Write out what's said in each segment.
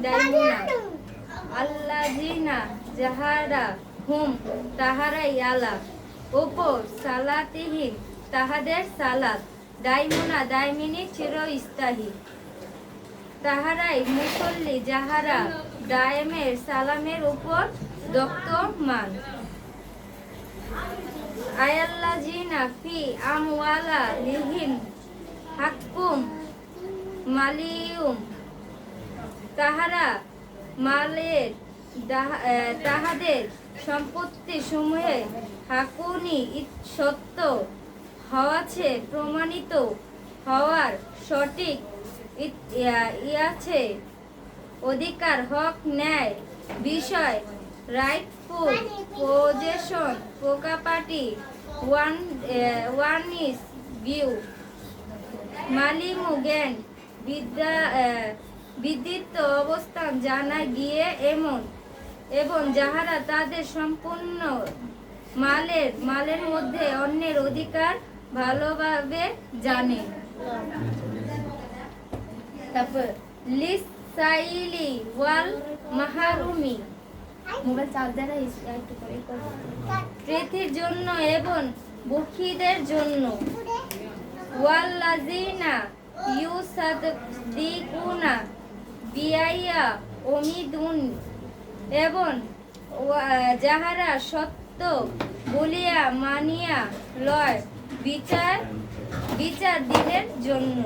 দাইমুনা আল্লাযিনা যাহারা হুম তাহারাই আলা ওপর সালাতিহিম তাহাদের সালাত দাইমুনা দাইমিনী চিরস্থায়ী তাহারাই মুসল্লি যাহারা দায়েমের সালামের উপর দক্তমান আয়াল্লাযিনা ফি আমওয়ালা লিহিম হাক্কুম মালিয়ুম তাহারা মালের তাহাদের সম্পত্তি সমূহে হাকুনি সত্য হওয়াছে প্রমাণিত হওয়ার সঠিক ইয়াছে অধিকার হক ন্যায় বিষয় rightful possession property one is view মালিমু জ্ঞান বিদিত অবস্থান জানা গিয়ে এবং যাহারা তাদের সম্পূর্ণ মালের মধ্যে অন্যের অধিকার ভালোভাবে জানে। তারপর লিসাইলি ওয়াল মাহরুমি মোবাইল চার্জার একটু করে প্রেথির জন্য এবং বুখিদের জন্য ওয়াল্লাযিনা ইউসাদদিকুনা বিআইয়া উমিদুন এবং যাহারা সত্য বলিয়া মানিয়া লয় বিচার দিনের জন্য।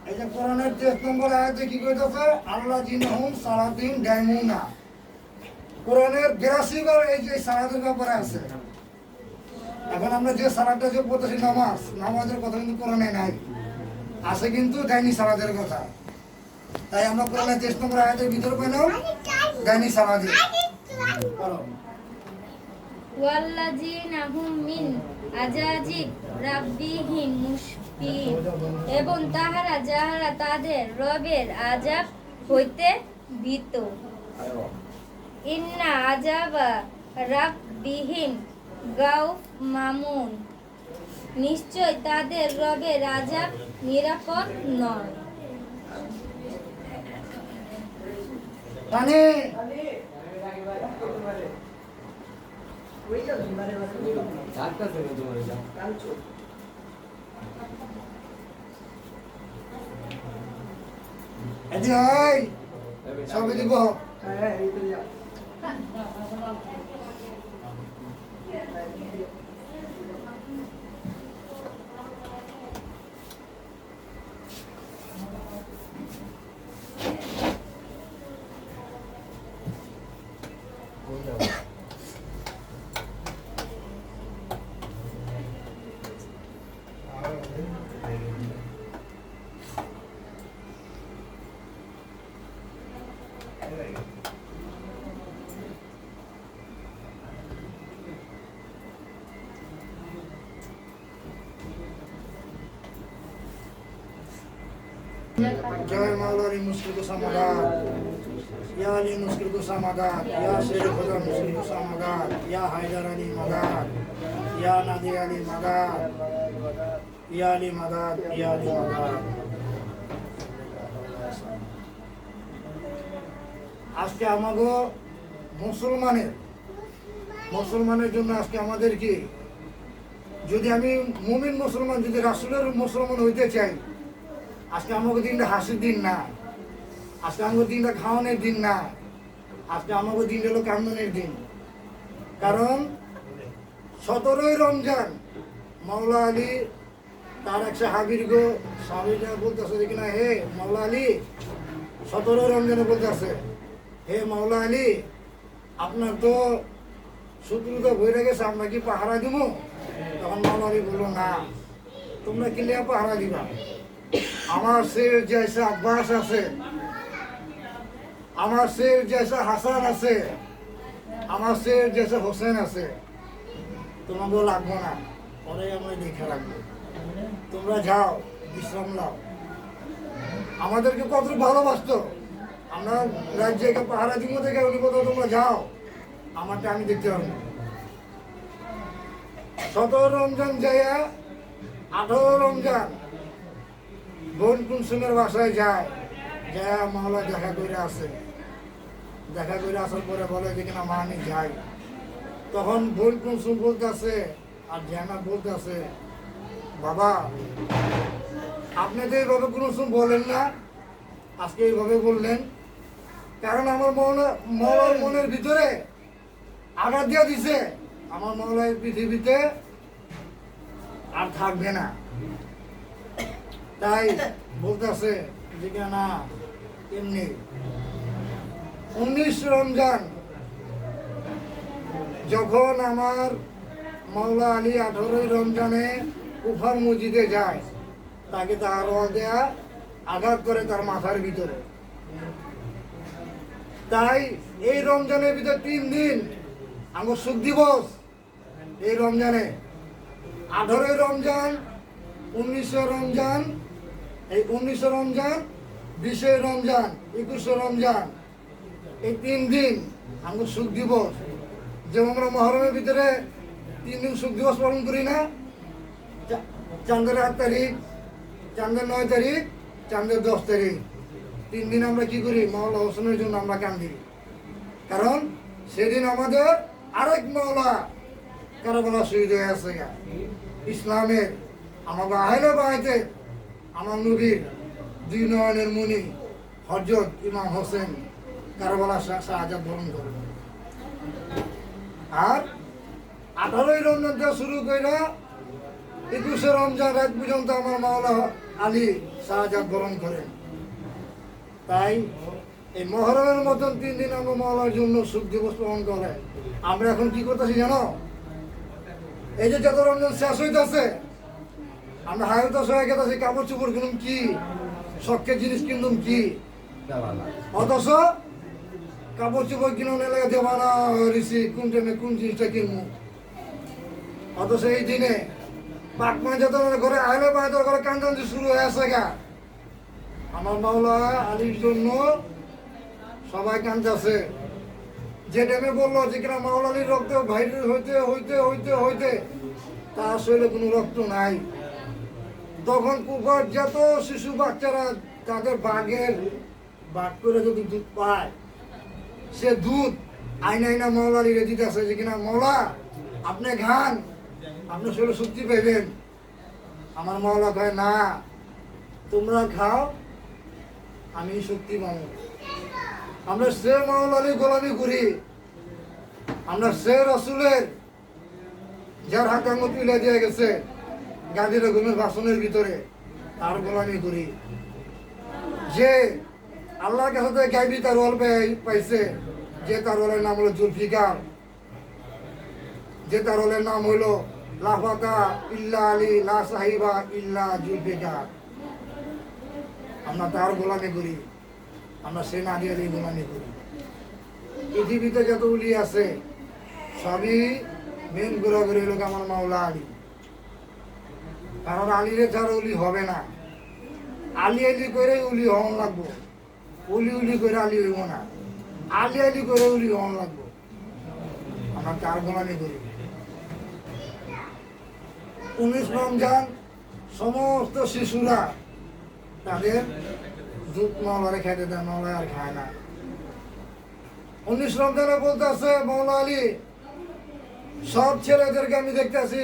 এই যে কোরআনের 13 নম্বর আয়াতে কি কইতাছে আল্লাযিনা হুম সালাতিন দাইমুনা কোরআনের 82 বার এই যে সালাতের ব্যাপারে আছে। এখন আমরা যে সালাতটা যে পড়তেছি নামাজের কথা কিন্তু কোরআনে নাই, আছে কিন্তু দাইনি সালাতের কথা। তাই আমরা কোরআনের 13 নম্বর আয়াতের ভিতর পেলাম দাইনি সালাত। ওয়াল্লাযিনা হুম মিন আযাজিব রাব্বিহিম মুশফিকুন এবং যাহারা তাদের রবের আযাব হইতে ভীত। ইন্না আযাবা রাব্বিহিম গাউফ মামুন নিশ্চয় তাদের রবের আযাব নিরাপদ নয়। ছবি দিব जय मौलानी मुश्किल को समाधान या अली मुश्किल को समाधान या शेर खुदा मुश्किल को समाधान या हैदर अली मदाद या नदी अली मदाद या अली मदाद या अली मदाद। আজকে আমাগো মুসলমানের জন্য আজকে আমাদের কি যদি আমি মুমিন মুসলমান যদি রাসূলের মুসলমান হইতে চাই আজকে আমাকে দিনটা হাসির দিন না, আজকে আমাকে দিনটা খাওয়ানোর দিন না, আজকে আমাকে দিন হলো কান্দনের দিন। কারণ 17ই রমজান মাওলা আলী তার এক সাহাবীর সাহাবীরা বলতেছে যে কিনা হে মাওলা আলী 17 রমজানে বলতেছে হে মাওলা আলী আপনার তো শত্রুতা বইরে গেছে, আমরা কি পাহারা দিব? তখন মাওলা আলী বললো না, তোমরা কিলিয়া পাহারা দিবা, আমার শের জैसा আব্বাস আছে, আমার শের জैसा হাসান আছে, আমার শের জैसा হোসেন আছে, তোমাকে লাগবো না, পরে আমরা দেখে রাখবো, তোমরা যাও বিশ্রাম নাও। আমাদেরকে কত ভালোবাসতো, আমরা রাজ্যে পাহারা দিব দেখে উনি কোথাও তোমরা যাও, আমারটা আমি দেখতে পারবো। 17 রমজান যাইয়া 18 রমজান বোন কুলসুমের বাসায় যায়, যা মাওলা দেখা করে আসে, দেখা করে আসার পরে বলে যে কিনা মা আমি যাই। তখন বোন কুলসুম বলতেছে আর জানা বলতেছে, বাবা আপনি তো এইভাবে কুলসুম বলেন না, আজকে এইভাবে বললেন, কারণ আমার মৌলার মনের ভিতরে আঘাত দিয়ে দিছে, আমার মৌলা এই পৃথিবীতে আর থাকবে না। তাই বলতেছে যে না এমনি 19 রমজান যখন আমার মাওলা আলী 18 রমজানে কুফার মসজিদে যায়, তাকে তার দেয়া আঘাত করে তার মাথার ভিতরে। তাই এই রমজানের ভিতরে 3 দিন আমার সুখ দিবস। এই রমজানে 18 রমজান, 19 রমজান, এই 19 রমজান, 20 রমজান, 21 রমজান, এই 3 দিন আমার সুখ দিবস। যেমন আমরা মহরমের ভিতরে 3 দিন সুখ দিবস পালন করি না, চাঁদের 8 তারিখ, চাঁদের 9 তারিখ, চাঁদের 10 তারিখ, 3 দিন আমরা কি করি, মাওলা হোসেনের জন্য আমরা কান্দি। কারণ সেদিন আমাদের আরেক মাওলা কারাবালা শহীদ হয়ে আছে। ইসলামের আমাকে আহলে বায়তে আমার নবীর 2 নয়নের মুনি হযরত ইমাম হোসেন কারাবালা শাহাদাত বরণ করেন। আর 18 রমজান থেকে শুরু করে 21 রমজান রাত পর্যন্ত আমার মাওলা আলী শাহাদাত বরণ করেন। তাই এই মহরমের মতন 3 দিন আমরা মাওলার জন্য সুখ দিবস পালন করে। আমরা এখন কি করতেছি জানো, এই যে যত রমজান শেষ হইতেছে আমরা হায়তাস হয়ে গেছি, কাপড় চোপড় কিনুম কি, শখের জিনিস কিনুম কি, অথচ কাপড় চোপড় কিনুন এলাকা দেওয়ানা হয়েছি কোন টাইমে কোন জিনিসটা কিনবো। অথচ এই দিনে পাকমা যত ঘরে আইলে বাইরে ঘরে কান্দান্তি শুরু হয়ে আসে গা। আমার মাওলা আলীর জন্য সবাই কান্দাছে। যে টাইমে বললো যে কিনা মাওলা আলীর রক্ত ভাইরাল হইতে হইতে হইতে হইতে তার শরীরে কোনো রক্ত নাই, তখন কুকুর যত শিশু বাচ্চারা তাদের বাঘ করে যদি দুধ পায়, সে দুধ আইনা আইনা মাওলা আলীরে দিতেছে যে কিনা মাওলা আপনি খান, আপনি শরীরে শক্তি পাইবেন। আমার মাওলা কয় না, তোমরা খাও, আমি শক্তি পাবো। আমরা সে মাওলা আলী গোলামি করি, আমরা সে রসুলের যার হাত আঙুল তুলে দিয়ে গেছে গাদির ঘুমের বাসনের ভিতরে, তার গোলামি করি। যে আল্লাহর কাছে থেকে গাইবি তার ওয়াল পাইছে, যে তার ওয়ালের নাম হলো জুলফিকার, যে তার ওয়ালের নাম হলো লাফাতা ইল্লা আলী লা সাহিবা ইল্লা জুলফিকার। আমরা তার গোলামি করি, আমরা সে নাদি আলী গোলামি করি। পৃথিবীতে যত উলি আছে সবই মেন ঘোরাঘুরি লোক আমার মাওলা আলী। কারণ আলীরে ছাড়া উলি হবে না, আলী আলী করে উলি হন লাগবো, উলি উলি করে আলী হইব না, আলী আলী করে উলি হন লাগবো। আমরা তার গোলামি করি। 19 রমজান সমস্ত শিশুরা তাদের দুধ মাওলারে খাইতে দেয়, মাওলা আর খায় না। 19 রমজানে বলতে আছে মাওলা আলী সব ছেলেদেরকে আমি দেখতেছি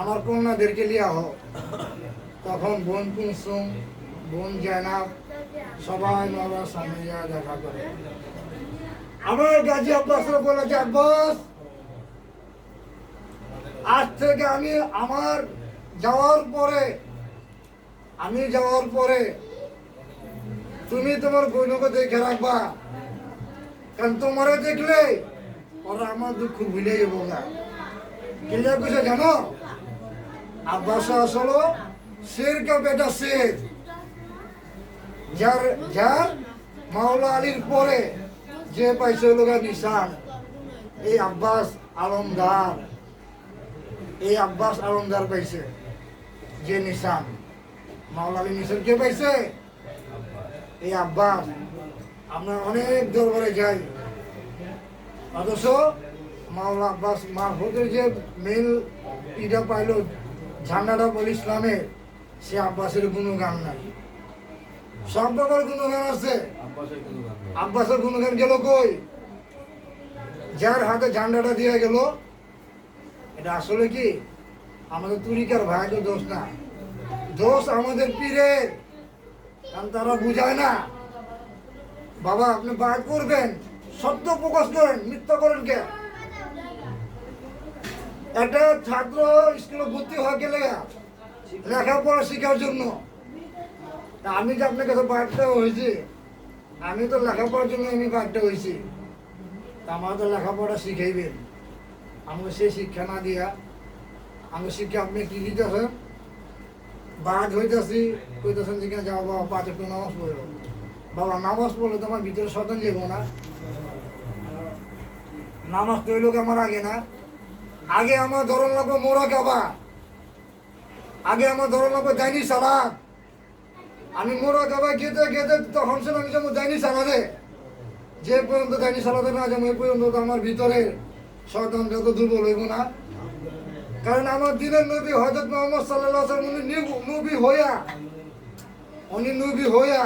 আমার কন্যাদেরকে লিয়া হোক। তখন বোন কুলসুম, বোন জায়নাব সবাই মাওলার সামনে যা দেখা করে। আমার গাজী আব্বাসরা বলে যে আব্বাস আজ থেকে আমি যাওয়ার পরে তুমি তোমার বোনকে দেখে রাখবা, কারণ তোমারে দেখলে ওরা আমার দুঃখ ভুলে যাবো না। ক্লিয়ার বুঝে জানো, আব্বাস আসলো শের কা বেটা শের, যার মাওলা আলীর পরে যে পাইছে লোকের নিশান, এই আব্বাস আলমদার, এই আব্বাস আলমদার পাইছে যে নিশান। মাওলা আলী নিশান কে পাইছে? এই আব্বাস। আমরা অনেক দরবারে যাই, অথচ মাওলা আব্বাস মাহফুজের যে মেল ইটা পাইল ঝান্ডাটা বল ইসলামের, সে আব্বাসের কোনো গান নাই। সব বাবার গুণগান আছে, আব্বাসের গুণগান গেল কই? যার হাতে ঝান্ডাটা দিয়ে গেল, এটা আসলে কি আমাদের তরিকার ভাইদের দোষ না, দোষ আমাদের পীরের। কারণ তারা বুঝায় না। বাবা আপনি বাদ করবেন, সত্য প্রকাশ করেন, মিথ্যা করেন কে? একটা ছাত্র স্কুলে ভর্তি হয়ে গেলে লেখাপড়া শেখার জন্য, তা আমি যে আপনার কাছে বাদটা হয়েছি, আমি তো লেখাপড়ার জন্য আমি বাদটা হয়েছি, তা আমার তো লেখাপড়া শিখাইবেন। আমাকে সেই শিক্ষা না দিয়া আমি শিক্ষা আপনি কি দিতেছেন? বাদ হইতেছি, কইতেছেন যে যাও বাবা 5 ওয়াক্ত নামাজ পড়ো। বাবা নামাজ পড়লে তো আমার ভিতরে শয়তান যাবো না? নামাজ তো লোক আমার আগে না, আগে আমার ধরন লাগবো মোরাকাবা, আগে আমার ধরন লাগবো দাইনি সালাত। আমি মোরাকাবা গেতে গেতে তখন সে আমি যেমন দাইনি সালাদে, যে পর্যন্ত দাইনি সালাদে না যাবো এই পর্যন্ত তো আমার ভিতরে শয়তান যত দুর্বল হইব না। কারণ আমার দিনের নবী হযরত মুহাম্মদ সাল্লাল্লাহু আলাইহি ওয়াসাল্লাম উনি নবী হইয়া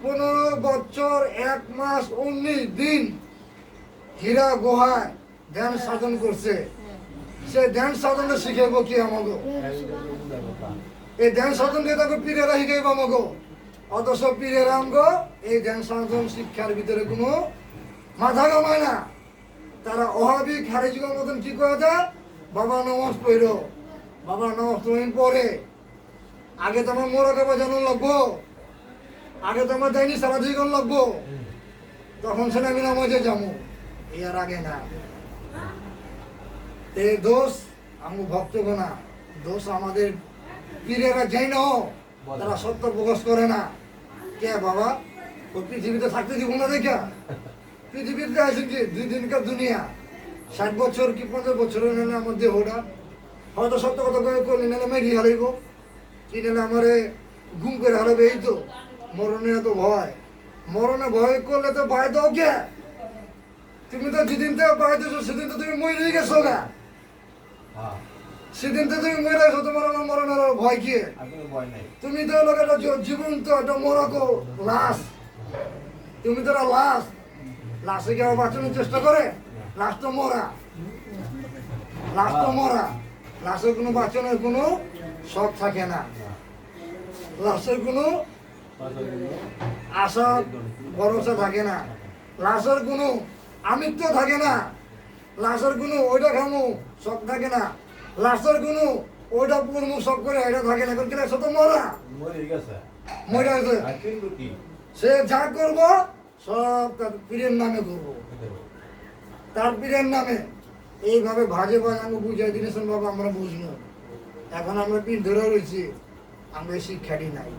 15 বছর 1 মাস 19 দিন হীরা গুহায় ধ্যান সাধন করছে। সে ধ্যান সাধনে শিখাইব কি আমাকে? এই ধ্যান সাধন দিয়ে তাকে পীরেরা শিখাইব আমাকে। অথচ পীরেরা আমাকে এই ধ্যান সাধন শিক্ষার ভিতরে কোনো মাথা ঘামায় না। তারা ওহাবি খারিজের মতন কি করে দেয়? বাবা নামাজ পড়ো, বাবা নামাজ পড়ে, আগে তো আমার মোরাকাবা জানো লাগবো, আগে তো আমার দাইনি সারা জীবন লাগবো, তখন সে আমি নামাজে যাবো, এর আগে না। এই দোষ আমি ভক্তগণ না, দোষ আমাদের পীরেরা যাই না, তারা সত্য প্রকাশ করে না। কে বাবা ও পৃথিবীতে থাকতে দিব না দেখা? পৃথিবীতে আছেন কি 2 দিনকার দুনিয়া, 60 বছর কি 50 বছরের নেলে আমার দেহটা হয়তো সত্য কথা করলে নেলে মেরি হারাইব, কি নেলে আমারে ঘুম করে হারাবে। এই তো মরণে এত ভয়, মরণে ভয় করলে তো ভয় দাও কে? তুমি তো যেদিন থেকে ভয় দিয়েছো সেদিন তো তুমি মরে গেছো না, সেদিন তো তুমি মরে গেছো, তোমার আমার মরণের ভয় কি? তুমি তো লোকের জীবন তো একটা মরাকো লাশ, তুমি তো লাশ, লাশে কি আবার বাঁচানোর চেষ্টা করে? লাশ তো মরা, লাশ তো মরা, লাশের কোনো বাঁচানোর কোনো শখ থাকে না, লাশের কোনো আশা ভরসা থাকে না, লাশের কোনো আমিত্ব থাকে না, লাশের কোনো ওইটা খামু শখ থাকে না, লাশের কোনো ওইটা পূর্ণ শখ করে এটা থাকে না। কিন্তু লাশ তো মরা, মরে গেছে। সে যা করবো সব তার পীরের নামে করবো, তার পীরের নামে। এইভাবে ভাজে ভাজে আমি বুঝাই দিয়েছেন বাবা, আমরা বুঝবো। এখন আমরা পীর ধরে রয়েছি, আমরা এই শিক্ষাটি নাই।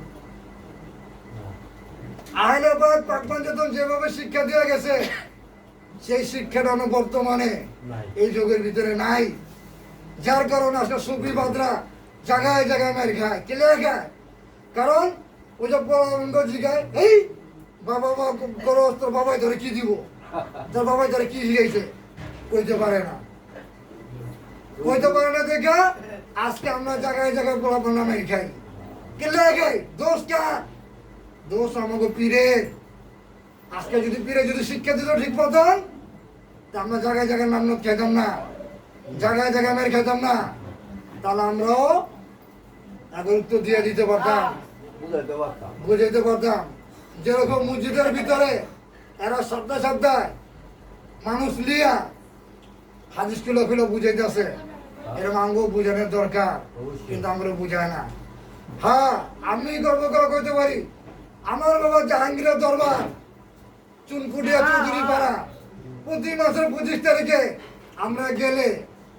আহলেবাদ পাকপাঞ্চতন যেভাবে শিক্ষা দেওয়া গেছে, সেই শিক্ষাটা বর্তমানে এই যুগের ভিতরে নাই। যার কারণে আজকে সুফিবাদরা জায়গায় জায়গায় মার খায়। কে খায়? কারণ ওই যে পরমঙ্গ জিগায়, এই বাবা করো, তোর বাবাই ধরে কি দিব, তোর বাবাই ধরে কি শিখাইছে, কইতে পারে না, কইতে পারে না। দেখা আজকে আমরা জায়গায় জায়গায় পোলাপনা মার খাই। কে খাই? দোষ কার? দোষ আমাকে পীরের। আজকে যদি পীরে যদি শিক্ষা দিত ঠিক মতন, তা আমরা জায়গায় জায়গায় নাম খেতাম না, জায়গায় জায়গায় মেরে খেতাম না, তাহলে আমরাও এখন উত্তর দিয়ে দিতে পারতাম, বুঝাইতে পারতাম। যেরকম মসজিদের ভিতরে এরা সপ্তাহে সপ্তাহে মানুষ লিয়া হাদিস কিলো কিলো বুঝাইতেছে, এরকম আঙ্গো বুঝানোর দরকার, কিন্তু আমরা বুঝাই না। হ্যাঁ, আমি গর্ব করে কইতে পারি, আমার বাবা জাহাঙ্গীরের দরবার চুনকুটিয়া চৌধুরী পাড়া প্রতি মাসের 25 তারিখে আমরা গেলে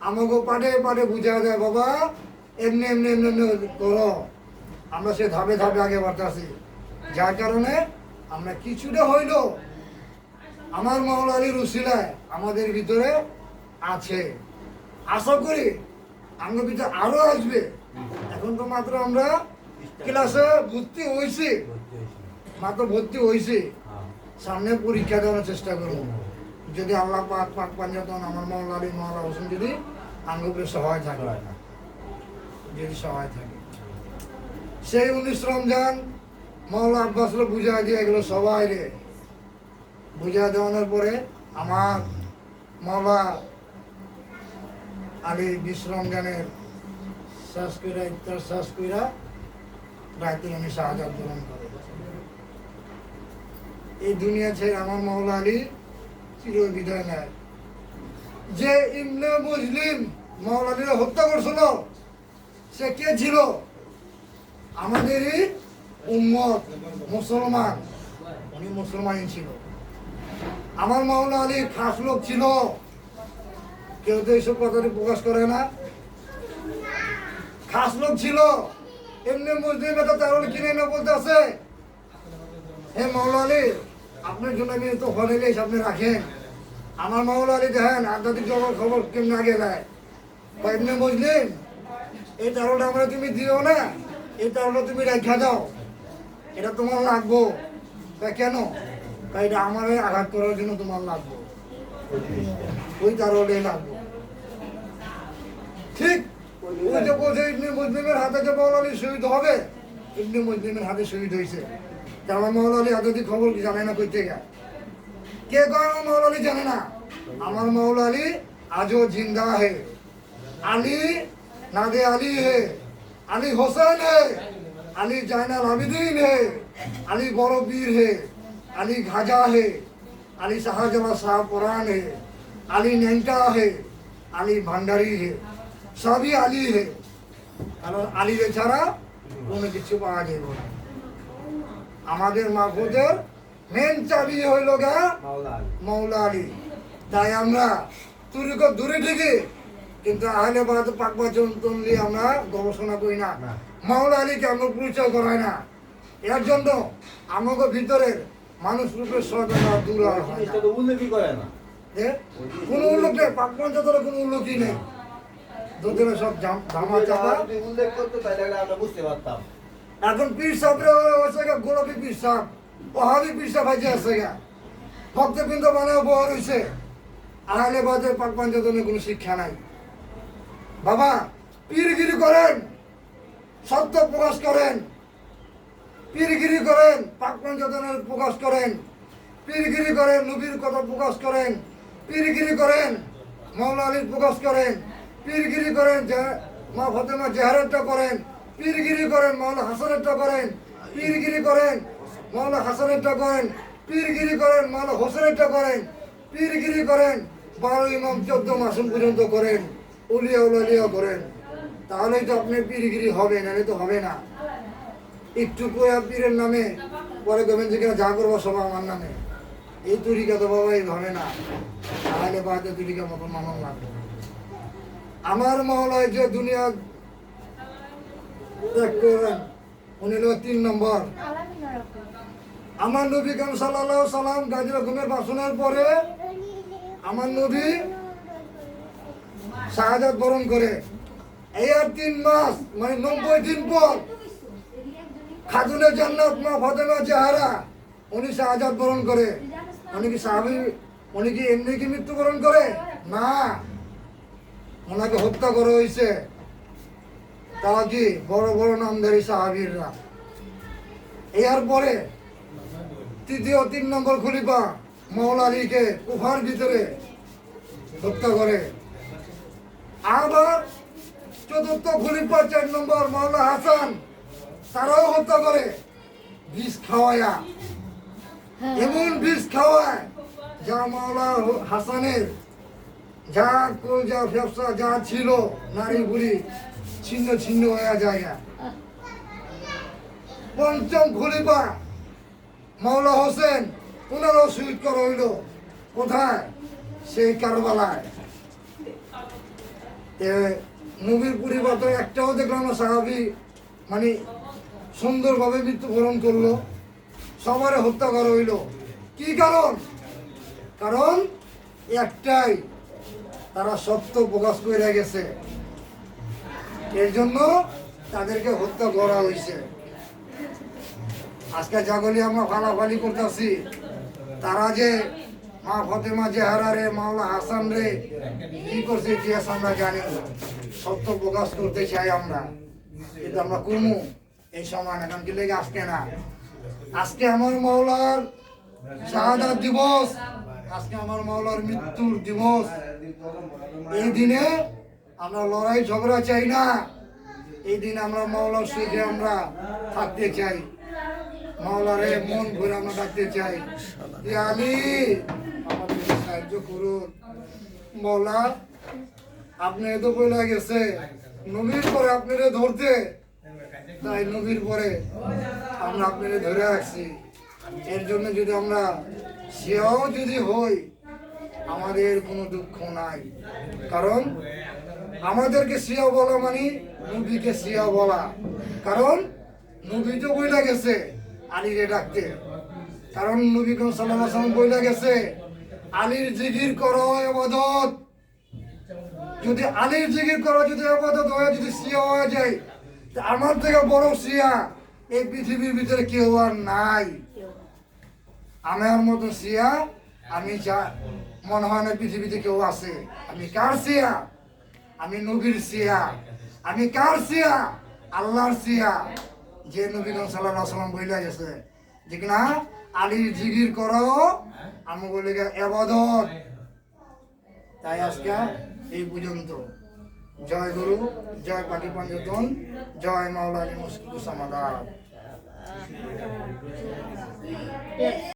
আমাকে পাঠে পাঠে বুঝা দেয়, বাবা এমনি এমনি এমনি এমনি করো। আমরা সে ধাপে ধাপে আগে বাড়তেছি, যার কারণে আমরা কিছুটা হইল আমার মাওলা আলীর উসিলায় আমাদের ভিতরে আছে। আশা করি আমার ভিতরে আরো আসবে। এখন তো মাত্র আমরা ক্লাসে ভর্তি হয়েছি, মাত্র ভর্তি হয়েছি, সামনে পরীক্ষা দেওয়ার চেষ্টা করবো। যদি আল্লাহ পাক পাক পাঞ্জাতন আমার মাওলা আলী মাওলা হোসেন যদি আমার উপরে সহায় থাকে, যদি সহায় থাকে, সেই 19 রমজান মাওলা আব্বাসরে বুঝাই দিয়ে গেল সবাই রে। বুঝা দেওয়ানোর পরে আমার মাওলা আলী বিশ্রাম গানের শ্বাস কইরা ইফতার শ্বাস কইরা রাতের আমি শাহাদাত বরণ করে। এই দুনিয়া ছেড়ে আমার মাওলা আলী চির বিদায় নেয়। যে ইবনে মুসলিম মাওলা আলীর হত্যা করছিল সে কে ছিল? আমাদেরই উম্মত মুসলমান, উনি মুসলমানই ছিল। আমার মাওলা আলী খাস লোক ছিল, কেউ তো এইসব কথাটি প্রকাশ করে না। খাস লোক ছিল, এমনি মুসলিম এটা তাহলে কিনে না বলতে আছে। হে মাওলা আলী, আপনার জন্য আমি তো হলে আপনি রাখেন। আমার মাওলা আলী দেখেন আধ্যাত্মিক জগৎ খবর কেমন আগে দেয়। এমনি মুসলিম এই তারটা আমরা তুমি দিও না, এই তারটা তুমি রেখা দাও, এটা তোমার লাগবো। কেন? তাই এটা আমার আঘাত করার জন্য তোমার লাগবো, ওই তারলে লাগবো। ঠিক ওই যে বলছে ইবনে মুসলিমের হাতে যে মাওলা আলী শহীদ হবে, ইবনে মুসলিমের হাতে শহীদ হয়েছে। তা আমার মাওলা আলী আধ্যাত্মিক খবর কি জানে না? কইতে গা কে কয় আমার মাওলা আলী জানে না? আমার মাওলা আলী আজও জিন্দা হে। আলী नादे अली है, अली हुसैन है, अली जैनुल आबिदीन है, अली बड़ो वीर है, अली खाजा है, अली शाहजहां शाह पुरान है, अली नेंटा है, अली भंडारी है, सभी अली है। और अली बेचारा কোনো কিছু পাওয়া যাবে না। আমাদের মাহফুজের মেন চাবি হইল গা মাওলা আলী। তাই আমরা তুরিক দূরে থেকে কিন্তু আহলে বাদ পাক বচন নিয়ে আমরা গবেষণা করি না। মাওলা আলীকে আমরা পরিচয় করাই না। এর জন্য আমাকে ভিতরের মানুষ রূপের সদনা দূর হয় না। কোনো উল্লেখ নেই, পাক পঞ্চায়েতের কোনো উল্লেখই নেই। দুদিনে সব ধামা চাপা উল্লেখ করতে তাহলে আমরা বুঝতে পারতাম। এখন পীর সাহেব হচ্ছে গা গোলাপি পীর সাহেব, ওহাবি পীর সাহেব হাজে আছে গা, ভক্তবৃন্দ বানায় বহর হয়েছে। আহলে বাদের পাক পঞ্চায়েতের কোনো শিক্ষা নাই। বাবা পীরগিরি করেন, সত্য প্রকাশ করেন, পীরগিরি করেন, পাক পঞ্চায়েতের প্রকাশ করেন, পীরগিরি করেন, নবীর কথা প্রকাশ করেন, পীরগিরি করেন, মাওলা আলীর প্রকাশ করেন, পীরগিরি করেন, মা ফাতেমা জেহারেরটা করেন, পীরগিরি করেন, মাওলা হাসানেরটা করেন, পীরগিরি করেন, মাওলা হাসানেরটা করেন, পীরগিরি করেন, মাওলা হোসেনেরটা করেন, পীরগিরি করেন, 12 ইমাম 14 মাসুম পর্যন্ত করেন, উলিয়া উলিয়া করেন। তাহলেই তো আপনি পীরগিরি হবে, নাহলে তো হবে না। একটু কয়া পীরের নামে পরে দেবেন যে যা করবো সব আমার নামে, এই তরিকা তো বাবা এই হবে না। তাহলে বাদে তরিকা মতন মানন লাগবে। আমার মহলায় যে দুনিয়া ত্যাগ করেন উনি হলো 3 নম্বর। আমার নবী কাম সাল্লাল্লাহু সাল্লাম গাজী রকমের বাসনের পরে আমার নবী শাহাদাত বরণ করে। এই আর 3 মাস মানে 90 দিন পর খাতুনে জান্নাত মা ফাতেমা জাহরা উনি শাহাদাত বরণ করে। উনি কি সাহাবী, উনি কি এমনি কি মৃত্যুবরণ করে? না, ওনাকে হত্যা করা হয়েছে। তারা কি বড় বড় নামধারী সাহাবীরা। এর পরে তৃতীয় 3 নম্বর খলিফা মাওলা আলীকে কুফার ভিতরে হত্যা করে। আবার 4র্থ খলিফা 4 নম্বর মাওলা হাসান তারাও হত্যা করে, বিষ খাওয়ায়া। এমন বিষ খাওয়ায় যা মাওলা হাসানের যা যা ব্যবসা যা ছিল নারী বুড়ি ছিন্ন ছিন্ন হয়ে যায়। 5ম খলিফা মাওলা হোসেন ওনারও শহীদ করা হইল। কোথায়? সেই কারবালায়। নবীর পরিবর্তে একটাও দেখলাম না সাহাবী মানে সুন্দরভাবে মৃত্যুবরণ করলো, সবারে হত্যা করা হইল। কি কারণ? কারণ একটাই, তারা সত্য প্রকাশ করে গেছে, এর জন্য তাদেরকে হত্যা করা হয়েছে। আজকে জাগলি আমরা ফালাফালি করতেছি, তারা যে মা ফাতেমা জাহরা রে মাওলা হাসান রে কি করছে ইতিহাস আমরা জানি না। সত্য প্রকাশ করতে চাই আমরা, কিন্তু আমরা কমু এই সময় এখন কি লেগে আসছে না। আজকে আমার মাওলার শাহাদাত দিবস, আজকে আমার মাওলার মৃত্যুর দিবস। এই দিনে আমরা লড়াই ঝগড়া চাই না, এই দিন আমরা মাওলার সুখে আমরা থাকতে চাই, মাওলারে মন ভরে আমরা ডাকতে চাই, যে আলী আমাদের সাহায্য করুন। মাওলা আপনি তো বলে গেছে নবীর পরে আপনারে ধরতে, তাই নবীর পরে আমরা আপনারে ধরে রাখছি। এর জন্য যদি আমরা সেও যদি হই আমাদের কোনো দুঃখ নাই, কারণ আমাদেরকে সিয়া বলা মানে নবীকে সিয়া বলা, কারণ নবী তো বইলা গেছে আলীরে ডাকতে, কারণ নবী সাল্লাল্লাহু আলাইহি ওয়াসাল্লাম বইলা গেছে আলীর জিকির করো ইবাদত। যদি আলীর জিকির করো যদি ইবাদত হয়ে যদি সিয়া হয়ে যায়, তা আমার থেকে বড় সিয়া এই পৃথিবীর ভিতরে কেউ আর নাই। আমার মতো সিয়া আমি মনে হয় না পৃথিবীতে কেউ আছে। আমি কার সিয়া? আমি নবীর সিয়া। আমি কার সিয়া? আল্লাহর সিয়া। যে নবী সাল্লাল্লাহু আলাইহি ওয়াসাল্লাম বইলা গেছে যে কিনা আলীর জিকির করো আমি বলি ইবাদত। তাই আজকে এই পর্যন্ত। জয় গুরু, জয় পাটি পঞ্চতন, জয় মাওলানা মুশকিল সমাধান।